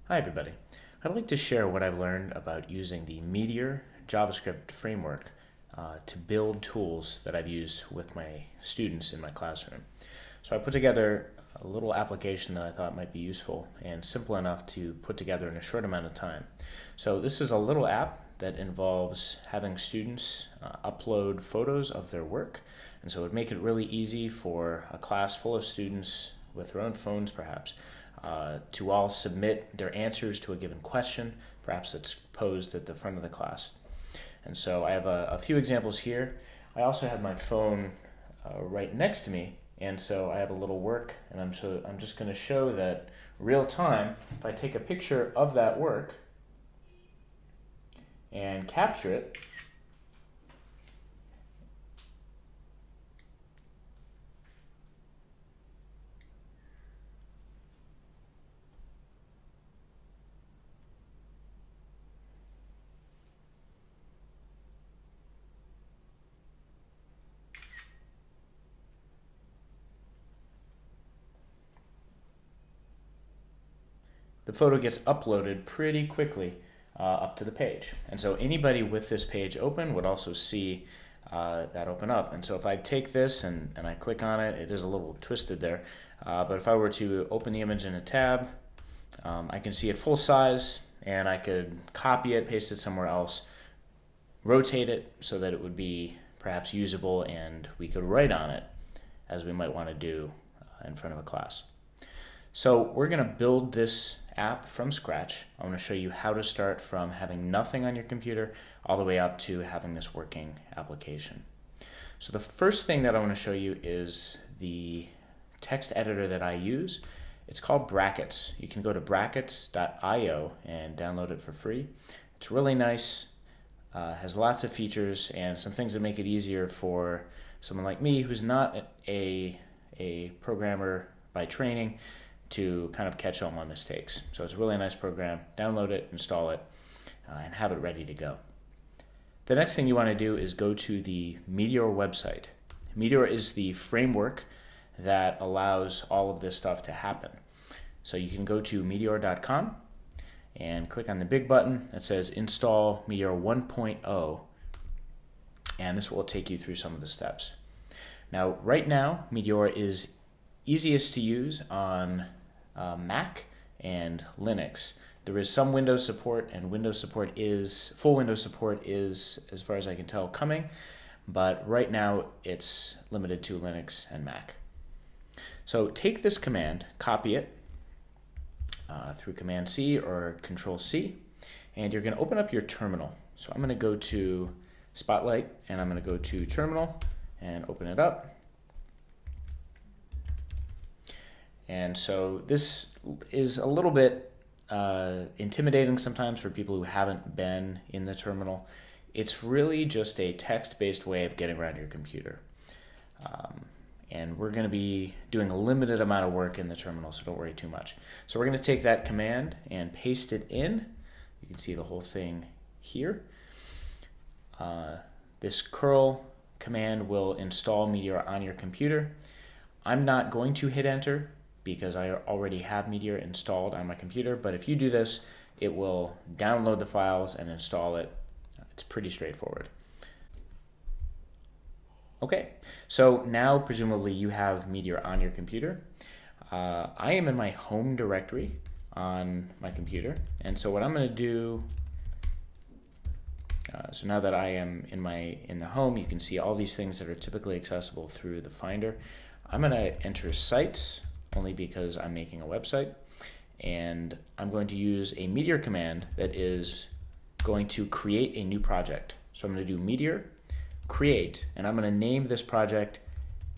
Hi everybody. I'd like to share what I've learned about using the Meteor JavaScript framework to build tools that I've used with my students in my classroom. So I put together a little application that I thought might be useful and simple enough to put together in a short amount of time. So this is a little app that involves having students upload photos of their work, and so it would make it really easy for a class full of students with their own phones perhaps to all submit their answers to a given question, perhaps that's posed at the front of the class. And so I have a few examples here. I also have my phone right next to me, and so I have a little work, and I'm just going to show that real time. If I take a picture of that work and capture it, the photo gets uploaded pretty quickly up to the page. And so anybody with this page open would also see that open up. And so if I take this and I click on it, it is a little twisted there. But if I were to open the image in a tab, I can see it full size, and I could copy it, paste it somewhere else, rotate it so that it would be perhaps usable, and we could write on it as we might want to do in front of a class. So we're going to build this app from scratch. I want to show you how to start from having nothing on your computer all the way up to having this working application. So the first thing that I want to show you is the text editor that I use. It's called Brackets. You can go to brackets.io and download it for free. It's really nice, has lots of features and some things that make it easier for someone like me who's not a programmer by training to kind of catch all my mistakes. So it's a really nice program. Download it, install it, and have it ready to go. The next thing you want to do is go to the Meteor website. Meteor is the framework that allows all of this stuff to happen. So you can go to meteor.com and click on the big button that says Install Meteor 1.0, and this will take you through some of the steps. Now, right now, Meteor is easiest to use on Mac and Linux. There is some Windows support, and full Windows support is, as far as I can tell, coming, but right now it's limited to Linux and Mac. So take this command, copy it through Command C or Control C, and you're going to open up your terminal. So I'm going to go to Spotlight, and I'm going to go to Terminal and open it up. And so this is a little bit intimidating sometimes for people who haven't been in the terminal. It's really just a text-based way of getting around your computer. And we're going to be doing a limited amount of work in the terminal, so don't worry too much. So we're going to take that command and paste it in. You can see the whole thing here. This curl command will install Meteor on your computer. I'm not going to hit enter because I already have Meteor installed on my computer, but if you do this, it will download the files and install it. It's pretty straightforward. Okay, so now presumably you have Meteor on your computer. I am in my home directory on my computer, and so what I'm going to do, so now that I am in the home, you can see all these things that are typically accessible through the Finder. I'm going to enter sites, only because I'm making a website, and I'm going to use a Meteor command that is going to create a new project. So I'm going to do Meteor create, and I'm going to name this project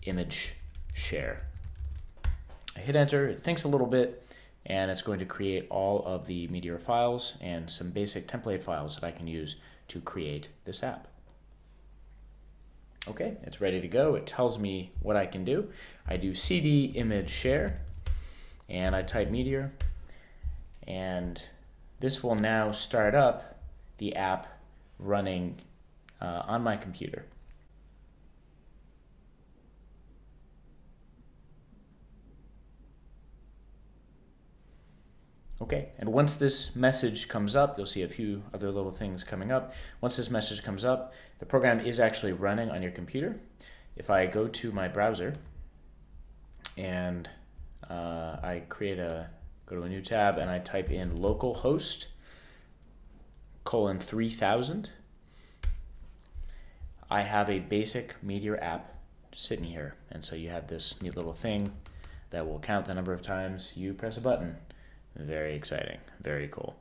ImageShare. I hit enter, it thinks a little bit, and it's going to create all of the Meteor files and some basic template files that I can use to create this app. Okay, it's ready to go. It tells me what I can do. I do cd image share, and I type Meteor, and this will now start up the app running on my computer. Okay, and once this message comes up, you'll see a few other little things coming up. Once this message comes up, the program is actually running on your computer. If I go to my browser and I go to a new tab and I type in localhost colon 3000, I have a basic Meteor app sitting here. And so you have this neat little thing that will count the number of times you press a button. Very exciting, very cool.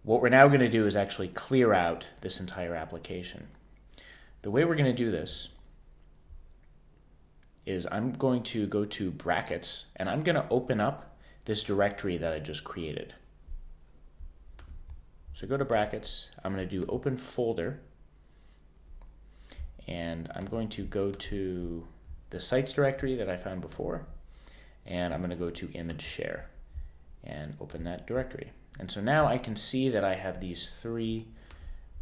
What we're now going to do is actually clear out this entire application. The way we're going to do this is I'm going to go to brackets and I'm going to open up this directory that I just created. So go to brackets, I'm going to do open folder, and I'm going to go to the sites directory that I found before, and I'm going to go to ImageShare and open that directory. And so now I can see that I have these 3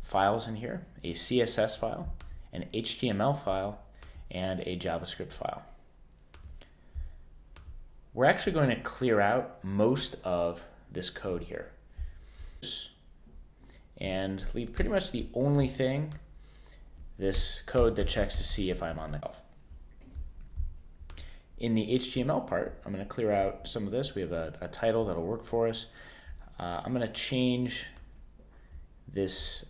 files in here: a CSS file, an HTML file, and a JavaScript file. We're actually going to clear out most of this code here and leave pretty much the only thing, this code that checks to see if I'm on the shelf. In the HTML part, I'm going to clear out some of this. We have a title that'll work for us. I'm going to change this,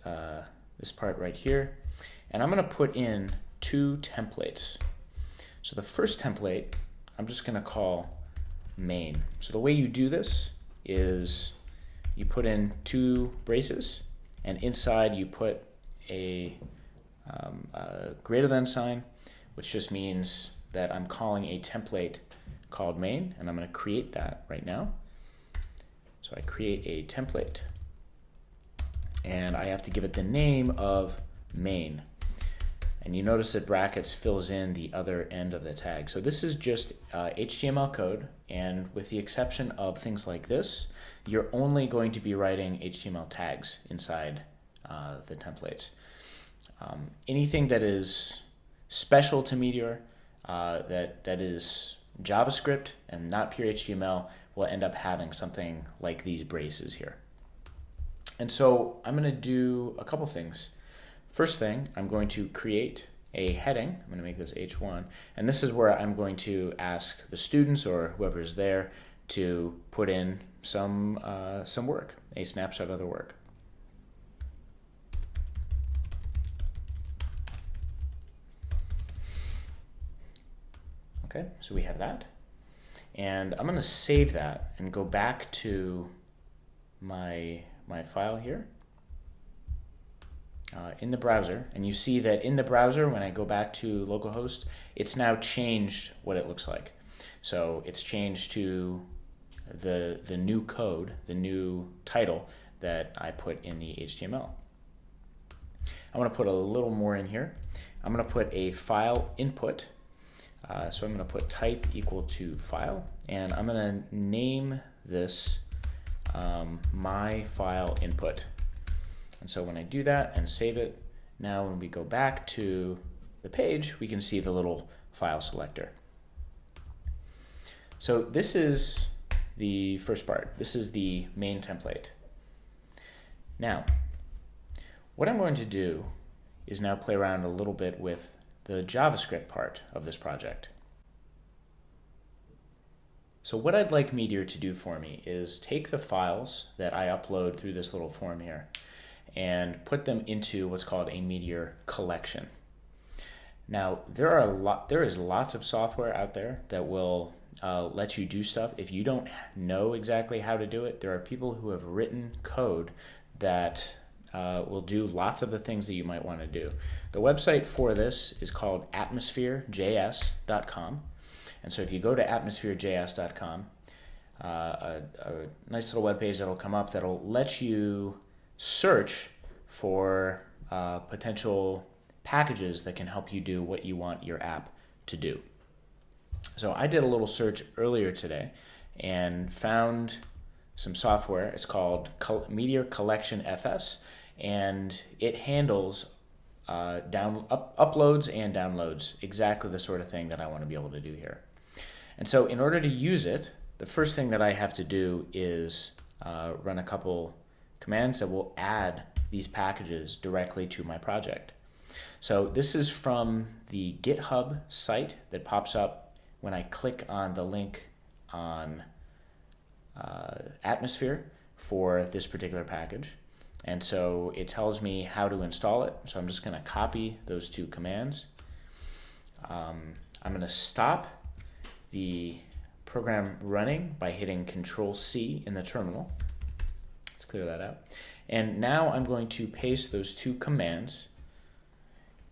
this part right here, and I'm going to put in 2 templates. So the first template, I'm just going to call main. So the way you do this is you put in 2 braces, and inside you put a greater than sign, which just means that I'm calling a template called main, and I'm going to create that right now. So I create a template, and I have to give it the name of main. And you notice that brackets fills in the other end of the tag. So this is just HTML code, and with the exception of things like this, you're only going to be writing HTML tags inside the templates. Anything that is special to Meteor, that is JavaScript and not pure HTML, will end up having something like these braces here. And so I'm going to do a couple things. First thing, I'm going to create a heading. I'm going to make this H1, and this is where I'm going to ask the students or whoever's there to put in some work, a snapshot of the work. Okay, so we have that, and I'm going to save that and go back to my file here in the browser, and you see that in the browser, when I go back to localhost, it's now changed what it looks like. So it's changed to the new code, the new title that I put in the HTML. I want to put a little more in here. I'm going to put a file input. So I'm going to put type equal to file, and I'm going to name this my file input. And so when I do that and save it, now when we go back to the page, we can see the little file selector. So this is the first part. This is the main template. Now, what I'm going to do is now play around a little bit with the JavaScript part of this project. So what I'd like Meteor to do for me is take the files that I upload through this little form here and put them into what's called a Meteor collection. Now, there is lots of software out there that will let you do stuff. If you don't know exactly how to do it, there are people who have written code that will do lots of the things that you might want to do. The website for this is called atmospherejs.com. And so if you go to atmospherejs.com, a nice little web page that'll come up that'll let you search for potential packages that can help you do what you want your app to do. So I did a little search earlier today and found some software. It's called Meteor Collection FS, and it handles uploads and downloads, exactly the sort of thing that I want to be able to do here. And so in order to use it, the first thing that I have to do is run a couple commands that will add these packages directly to my project. So this is from the GitHub site that pops up when I click on the link on Atmosphere for this particular package. And so it tells me how to install it. So I'm just going to copy those two commands. I'm going to stop the program running by hitting Control-C in the terminal. Let's clear that out. And now I'm going to paste those two commands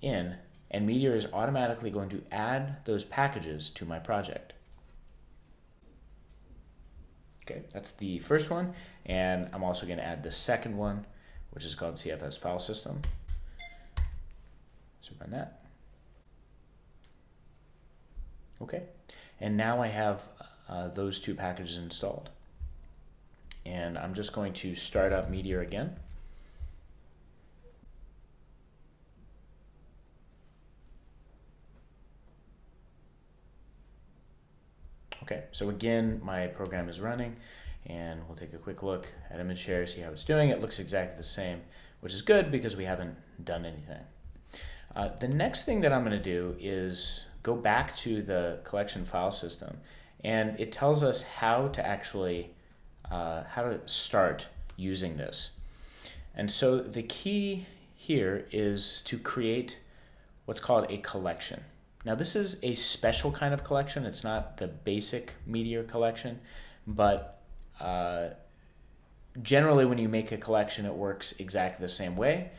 in, and Meteor is automatically going to add those packages to my project. Okay, that's the first one, and I'm also going to add the second one, which is called CFS file system. So run that. Okay, and now I have those two packages installed. And I'm just going to start up Meteor again. Okay, so again, my program is running, and we'll take a quick look at ImageShare, see how it's doing. It looks exactly the same, which is good because we haven't done anything. The next thing that I'm going to do is go back to the collection file system, and it tells us how to actually how to start using this. And so the key here is to create what's called a collection. Now this is a special kind of collection. It's not the basic Meteor collection, but generally when you make a collection, it works exactly the same way.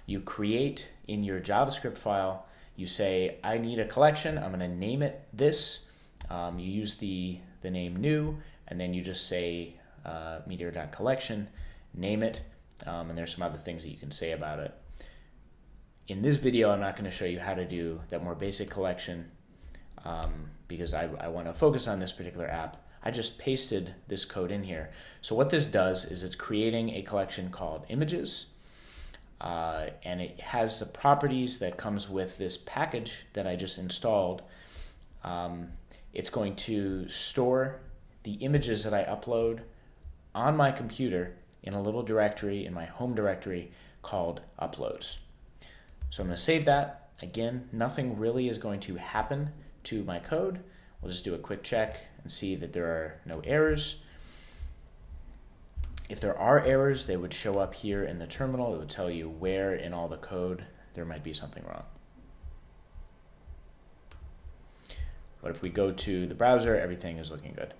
You create in your JavaScript file, you say, I need a collection, I'm going to name it this. You use the name new, and then you just say meteor.collection, name it, and there's some other things that you can say about it. In this video, I'm not going to show you how to do that more basic collection because I want to focus on this particular app. I just pasted this code in here. So what this does is it's creating a collection called images, and it has the properties that comes with this package that I just installed. It's going to store the images that I upload on my computer in a little directory in my home directory called uploads. So I'm going to save that. Again, nothing really is going to happen to my code. We'll just do a quick check and see that there are no errors. If there are errors, they would show up here in the terminal. It would tell you where in all the code there might be something wrong. But if we go to the browser, everything is looking good.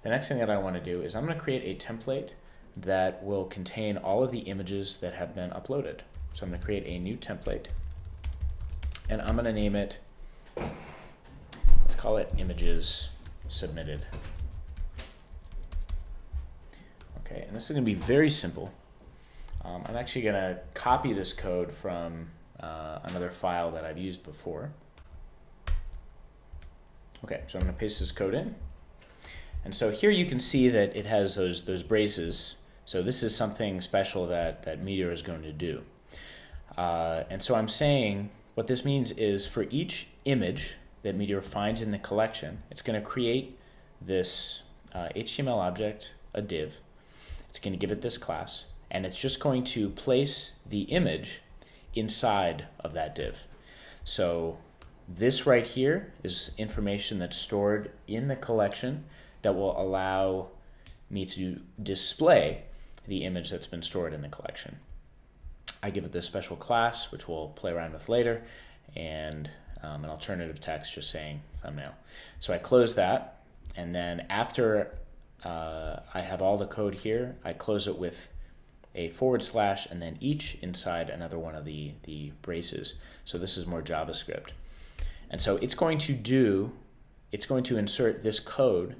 The next thing that I want to do is I'm going to create a template that will contain all of the images that have been uploaded. So I'm going to create a new template, and I'm going to name it, let's call it images submitted. Okay, and this is going to be very simple. I'm actually going to copy this code from another file that I've used before. Okay, so I'm going to paste this code in. And so here you can see that it has those braces. So this is something special that Meteor is going to do. And so I'm saying what this means is for each image that Meteor finds in the collection, it's going to create this HTML object, a div. It's going to give it this class, and it's just going to place the image inside of that div. So this right here is information that's stored in the collection that will allow me to display the image that's been stored in the collection. I give it this special class, which we'll play around with later, and an alternative text just saying thumbnail. So I close that, and then after I have all the code here, I close it with a / and then each inside another one of the braces. So this is more JavaScript. And so it's going to insert this code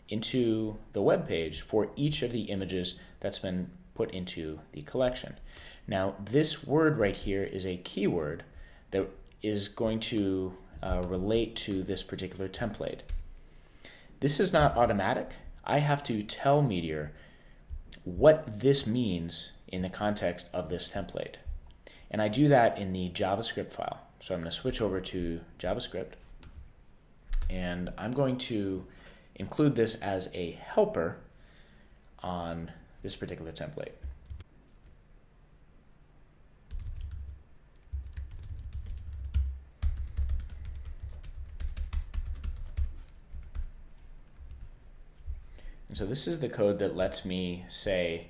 into the web page for each of the images that's been put into the collection. Now this word right here is a keyword that is going to relate to this particular template. This is not automatic. I have to tell Meteor what this means in the context of this template. And I do that in the JavaScript file. So I'm going to switch over to JavaScript, and I'm going to include this as a helper on this particular template. And so this is the code that lets me say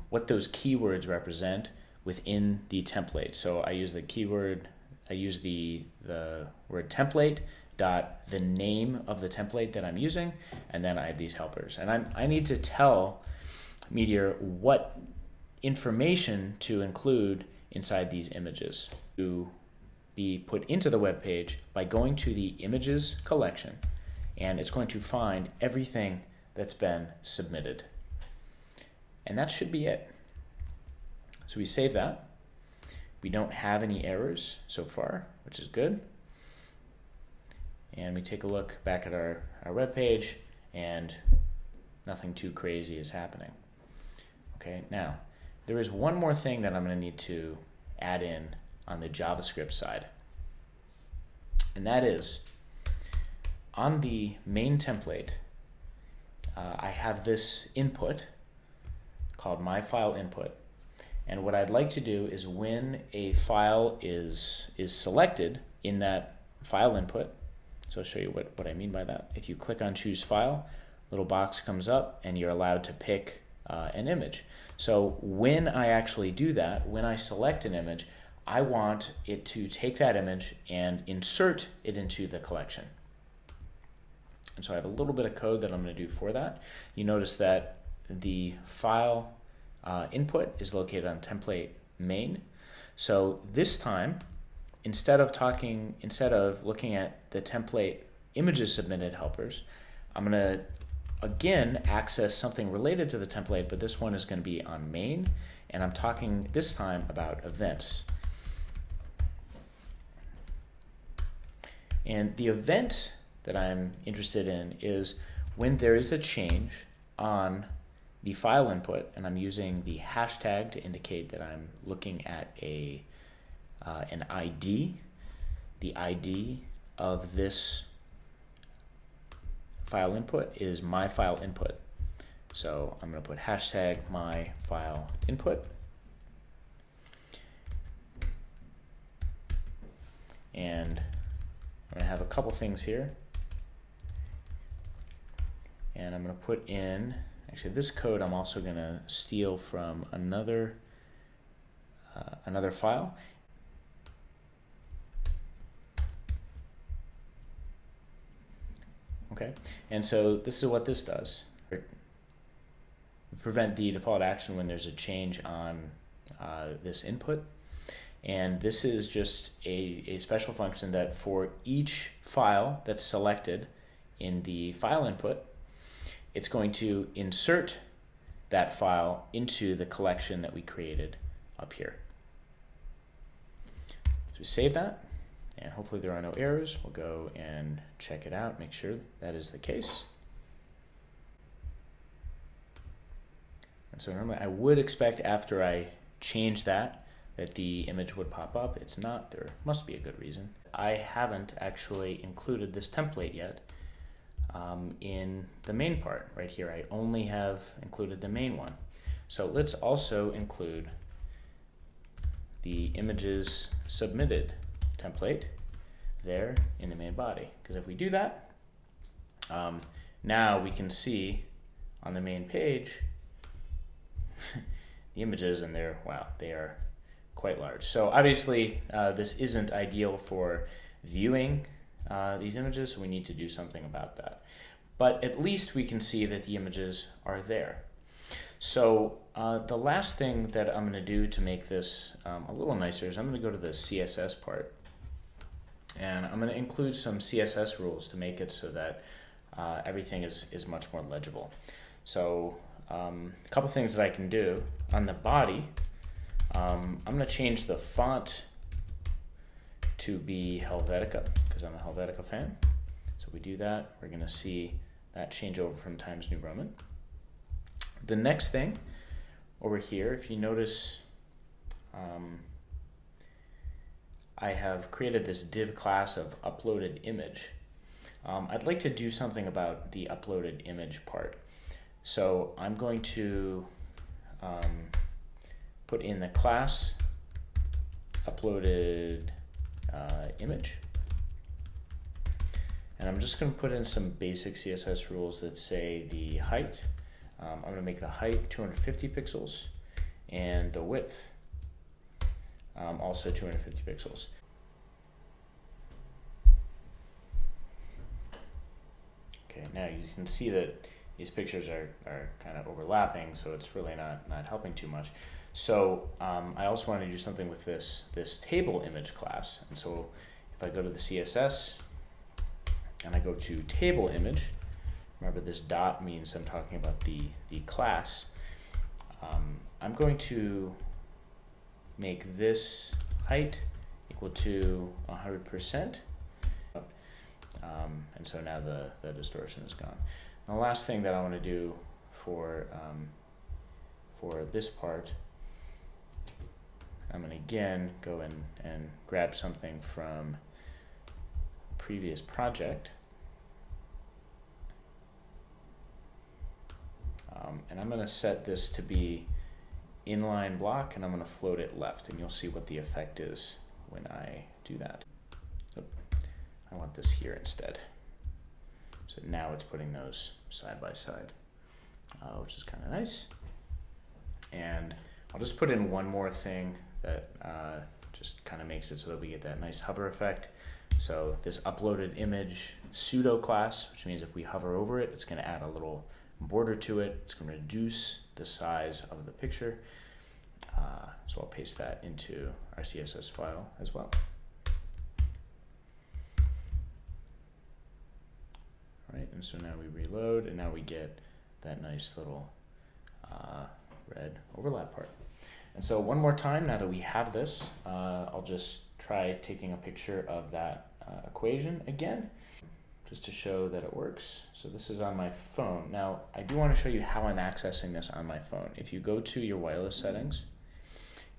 what those keywords represent within the template. So I use the keyword, I use the word template dot the name of the template that I'm using, and then I have these helpers. And I need to tell Meteor what information to include inside these images to be put into the web page by going to the images collection, and it's going to find everything that's been submitted. And that should be it. So we save that. We don't have any errors so far, which is good. And we take a look back at our web page, and nothing too crazy is happening. Okay, now there is one more thing that I'm going to need to add in on the JavaScript side. And that is, on the main template, I have this input called myFileInput. And what I'd like to do is when a file is selected in that file input, so I'll show you what I mean by that. If you click on Choose File, a little box comes up and you're allowed to pick an image. So when I actually do that, when I select an image, I want it to take that image and insert it into the collection. And so I have a little bit of code that I'm going to do for that. You notice that the file input is located on template main. So this time, instead of looking at the template images submitted helpers, I'm going to again access something related to the template, but this one is going to be on main, and I'm talking this time about events. And the event that I'm interested in is when there is a change on the file input, and I'm using the hashtag to indicate that I'm looking at an ID. The ID of this file input is myFileInput. So I'm going to put hashtag myFileInput. And I'm going to have a couple things here. And I'm going to put in, actually this code I'm also going to steal from another file. Okay, and so this is what this does. Prevent the default action when there's a change on this input. And this is just a special function that for each file that's selected in the file input, it's going to insert that file into the collection that we created up here. So we save that, and hopefully there are no errors. We'll go and check it out, make sure that is the case. And so normally I would expect after I change that the image would pop up. It's not. There must be a good reason. I haven't actually included this template yet in the main part right here. I only have included the main one. So let's also include the images submitted template there in the main body. Because if we do that, now we can see on the main page the images, and they're, wow, they are quite large. So obviously this isn't ideal for viewing these images, so we need to do something about that. But at least we can see that the images are there. So the last thing that I'm going to do to make this a little nicer is I'm going to go to the CSS part, and I'm going to include some CSS rules to make it so that everything is much more legible. So a couple things that I can do on the body. I'm going to change the font to be Helvetica because I'm a Helvetica fan. So we do that, we're going to see that change over from Times New Roman. The next thing over here, if you notice, I have created this div class of uploaded image. I'd like to do something about the uploaded image part. So I'm going to put in the class uploaded image. And I'm just going to put in some basic CSS rules that say the height. I'm going to make the height 250 pixels and the width also 250 pixels. Okay, now you can see that these pictures are kind of overlapping, so it's really not helping too much. So I also want to do something with this table image class. And so if I go to the CSS and I go to table image, remember this dot means I'm talking about the class. I'm going to make this height equal to 100%. And so now the distortion is gone. And the last thing that I want to do for this part, I'm going to again go in and grab something from a previous project. And I'm going to set this to be inline block, and I'm going to float it left, and you'll see what the effect is when I do that. I want this here instead. So now it's putting those side by side, which is kind of nice. And I'll just put in one more thing that just kind of makes it so that we get that nice hover effect. So this uploaded image pseudo class, which means if we hover over it, it's going to add a little border to it. It's going to reduce the size of the picture. So I'll paste that into our CSS file as well. All right, and so now we reload, and now we get that nice little red overlap part. And so one more time, now that we have this, I'll just try taking a picture of that equation again, just to show that it works. So this is on my phone. Now, I do want to show you how I'm accessing this on my phone. If you go to your wireless settings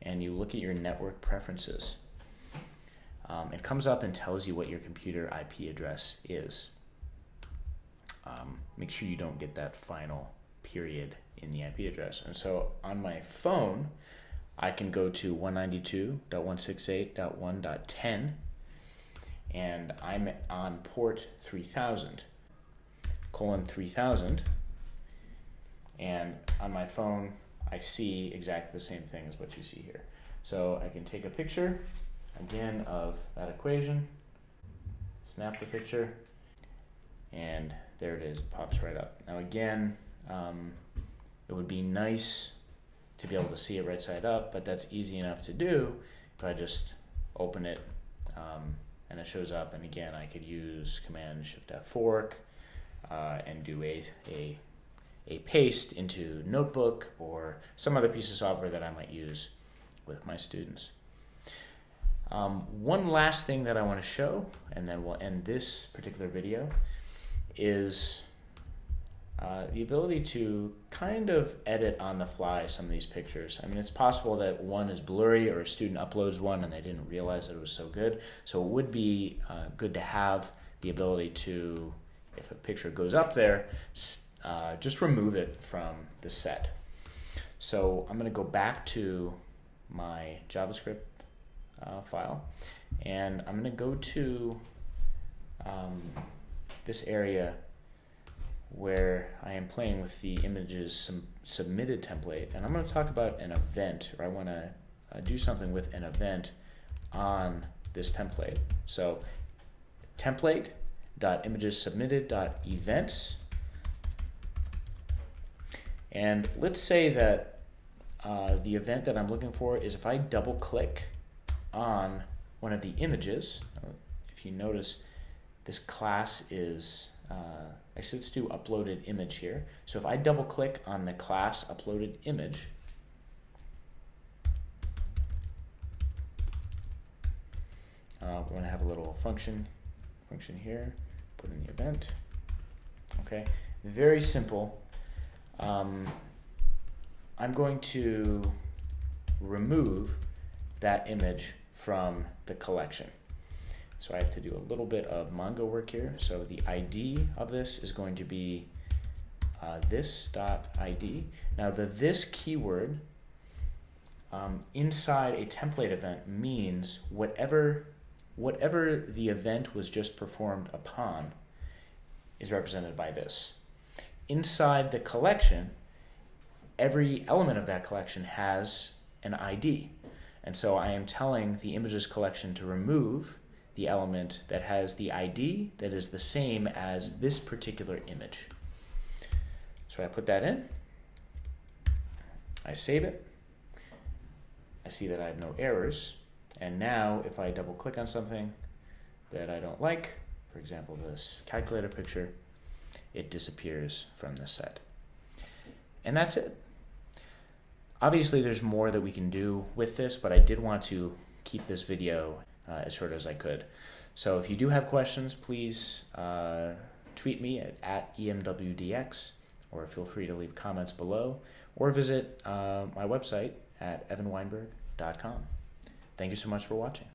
and you look at your network preferences, it comes up and tells you what your computer IP address is. Make sure you don't get that final period in the IP address. And so on my phone, I can go to 192.168.1.10, and I'm on port 3000, and on my phone, I see exactly the same thing as what you see here. So I can take a picture, again, of that equation, snap the picture, and there it is, it pops right up. Now again, it would be nice to be able to see it right side up, but that's easy enough to do if I just open it and it shows up. And again, I could use Command Shift F fork and do a paste into Notebook or some other piece of software that I might use with my students. One last thing that I want to show, and then we'll end this particular video, is the ability to kind of edit on the fly some of these pictures. I mean, it's possible that one is blurry or a student uploads one and they didn't realize that it was so good. So it would be good to have the ability to, if a picture goes up there, just remove it from the set. So I'm going to go back to my JavaScript file, and I'm going to go to this area where I am playing with the images submitted template, and I'm going to talk about an event, or I want to do something with an event on this template. So template.imagesSubmitted.events, and let's say that the event that I'm looking for is if I double click on one of the images. If you notice, this class is actually, let's do uploaded image here. So if I double click on the class uploaded image, we're going to have a little function here, put in the event. Okay, very simple. I'm going to remove that image from the collection. So I have to do a little bit of Mongo work here. So the ID of this is going to be this.id. Now the this keyword inside a template event means whatever the event was just performed upon is represented by this. Inside the collection, every element of that collection has an ID. And so I am telling the images collection to remove the element that has the ID that is the same as this particular image. So I put that in, I save it, I see that I have no errors, and now if I double click on something that I don't like, for example this calculator picture, it disappears from the set. And that's it. Obviously there's more that we can do with this, but I did want to keep this video as short as I could. So if you do have questions, please tweet me at EMWDX, or feel free to leave comments below, or visit my website at evanweinberg.com. Thank you so much for watching.